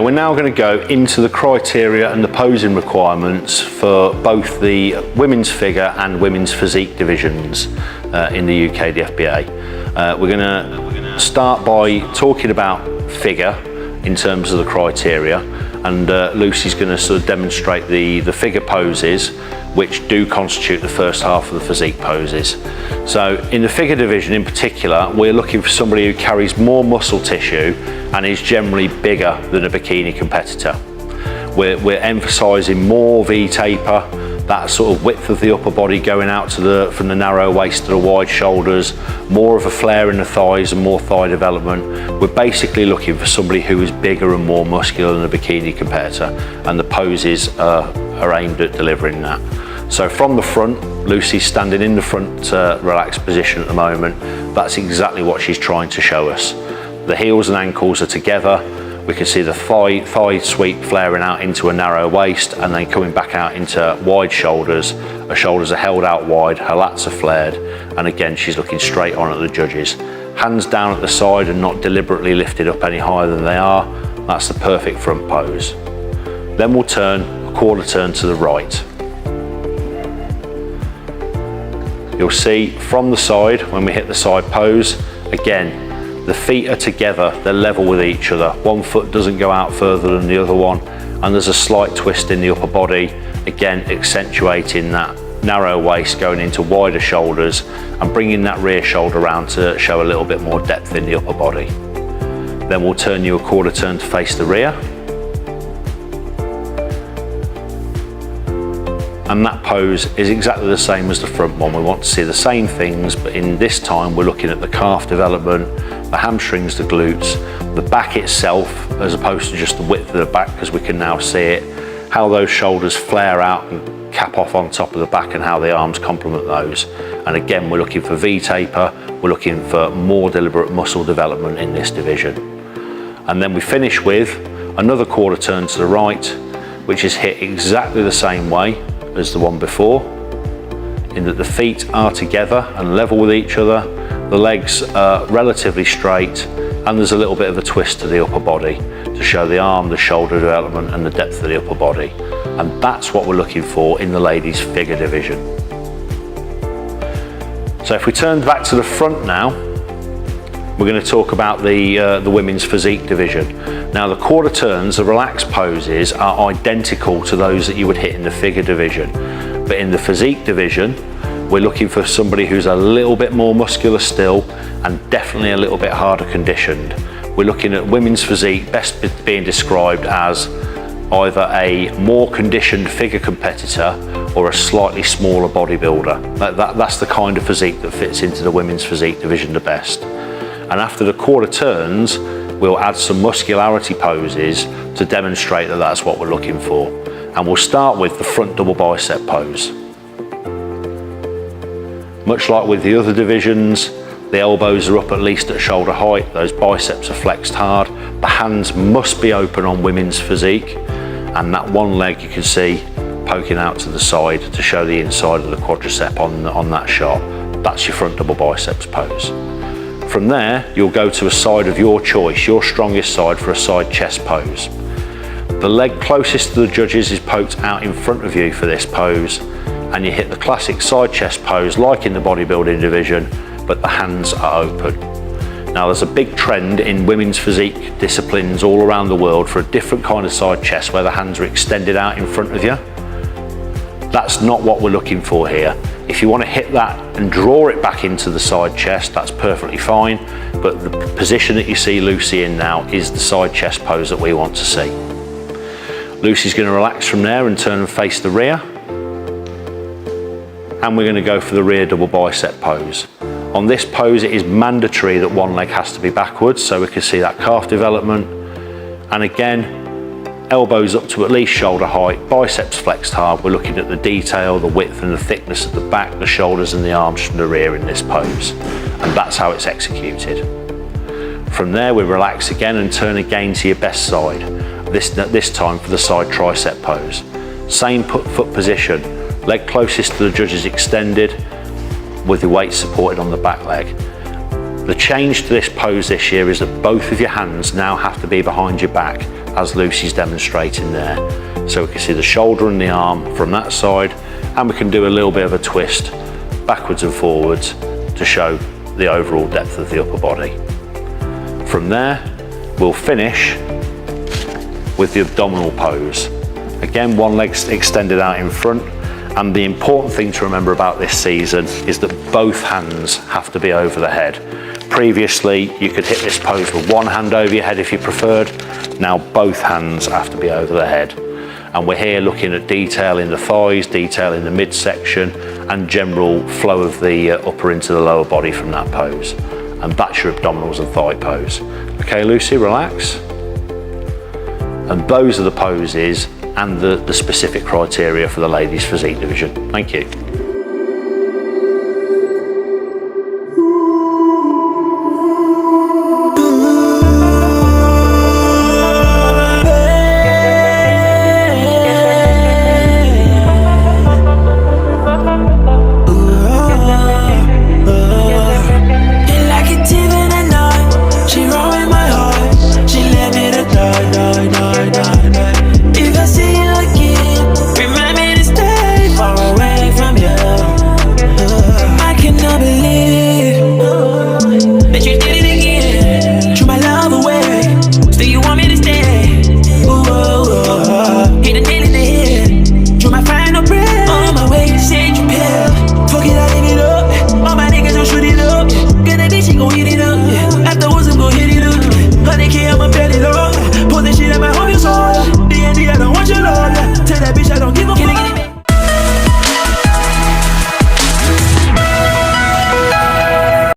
Okay, we're now going to go into the criteria and the posing requirements for both the women's figure and women's physique divisions in the Ukdfba. We're going to start by talking about figure in terms of the criteria, and Lucy's going to sort of demonstrate the figure poses which do constitute the first half of the physique poses. So in the figure division in particular, we're looking for somebody who carries more muscle tissue and is generally bigger than a bikini competitor. We're emphasising more V-taper, that sort of width of the upper body going out to from the narrow waist to the wide shoulders, more of a flare in the thighs and more thigh development. We're basically looking for somebody who is bigger and more muscular than a bikini competitor, and the poses are aimed at delivering that. So from the front, Lucy's standing in the front relaxed position at the moment. That's exactly what she's trying to show us. The heels and ankles are together. We can see the thigh sweep flaring out into a narrow waist and then coming back out into wide shoulders. Her shoulders are held out wide, her lats are flared, and again she's looking straight on at the judges. Hands down at the side and not deliberately lifted up any higher than they are. That's the perfect front pose. Then we'll turn a quarter turn to the right. You'll see from the side, when we hit the side pose, again, the feet are together, they're level with each other. One foot doesn't go out further than the other one, and there's a slight twist in the upper body, again accentuating that narrow waist going into wider shoulders and bringing that rear shoulder around to show a little bit more depth in the upper body. Then we'll turn you a quarter turn to face the rear. And that pose is exactly the same as the front one. We want to see the same things, but in this time we're looking at the calf development, the hamstrings, the glutes, the back itself, as opposed to just the width of the back, because we can now see it, how those shoulders flare out and cap off on top of the back and how the arms complement those. And again, we're looking for V-taper, we're looking for more deliberate muscle development in this division. And then we finish with another quarter turn to the right, which is hit exactly the same way as the one before, in that the feet are together and level with each other, the legs are relatively straight, and there's a little bit of a twist to the upper body to show the arm, the shoulder development and the depth of the upper body. And that's what we're looking for in the ladies figure division. So if we turn back to the front now, we're going to talk about the women's physique division. Now the quarter turns, the relaxed poses, are identical to those that you would hit in the figure division. But in the physique division, we're looking for somebody who's a little bit more muscular still and definitely a little bit harder conditioned. We're looking at women's physique best being described as either a more conditioned figure competitor or a slightly smaller bodybuilder. That's the kind of physique that fits into the women's physique division the best. And after the quarter turns, we'll add some muscularity poses to demonstrate that that's what we're looking for. And we'll start with the front double bicep pose. Much like with the other divisions, the elbows are up at least at shoulder height, those biceps are flexed hard, the hands must be open on women's physique, and that one leg you can see poking out to the side to show the inside of the quadricep on that shot. That's your front double biceps pose. From there, you'll go to a side of your choice, your strongest side, for a side chest pose. The leg closest to the judges is poked out in front of you for this pose, and you hit the classic side chest pose like in the bodybuilding division, but the hands are open. Now there's a big trend in women's physique disciplines all around the world for a different kind of side chest where the hands are extended out in front of you. That's not what we're looking for here. If you want to hit that and draw it back into the side chest, that's perfectly fine, but the position that you see Lucy in now is the side chest pose that we want to see. Lucy's going to relax from there and turn and face the rear, and we're going to go for the rear double bicep pose. On this pose, it is mandatory that one leg has to be backwards, so we can see that calf development, and again, elbows up to at least shoulder height, biceps flexed hard. We're looking at the detail, the width and the thickness of the back, the shoulders and the arms from the rear in this pose. And that's how it's executed. From there, we relax again and turn again to your best side. This time for the side tricep pose. Same foot position, leg closest to the judges extended with the weight supported on the back leg. The change to this pose this year is that both of your hands now have to be behind your back, as Lucy's demonstrating there. So we can see the shoulder and the arm from that side, and we can do a little bit of a twist backwards and forwards to show the overall depth of the upper body. From there, we'll finish with the abdominal pose. Again, one leg extended out in front, and the important thing to remember about this season is that both hands have to be over the head. Previously, you could hit this pose with one hand over your head if you preferred. Now both hands have to be over the head. And we're here looking at detail in the thighs, detail in the midsection, and general flow of the upper into the lower body from that pose. And that's your abdominals and thigh pose. Okay, Lucy, relax. And those are the poses and the specific criteria for the ladies' physique division. Thank you.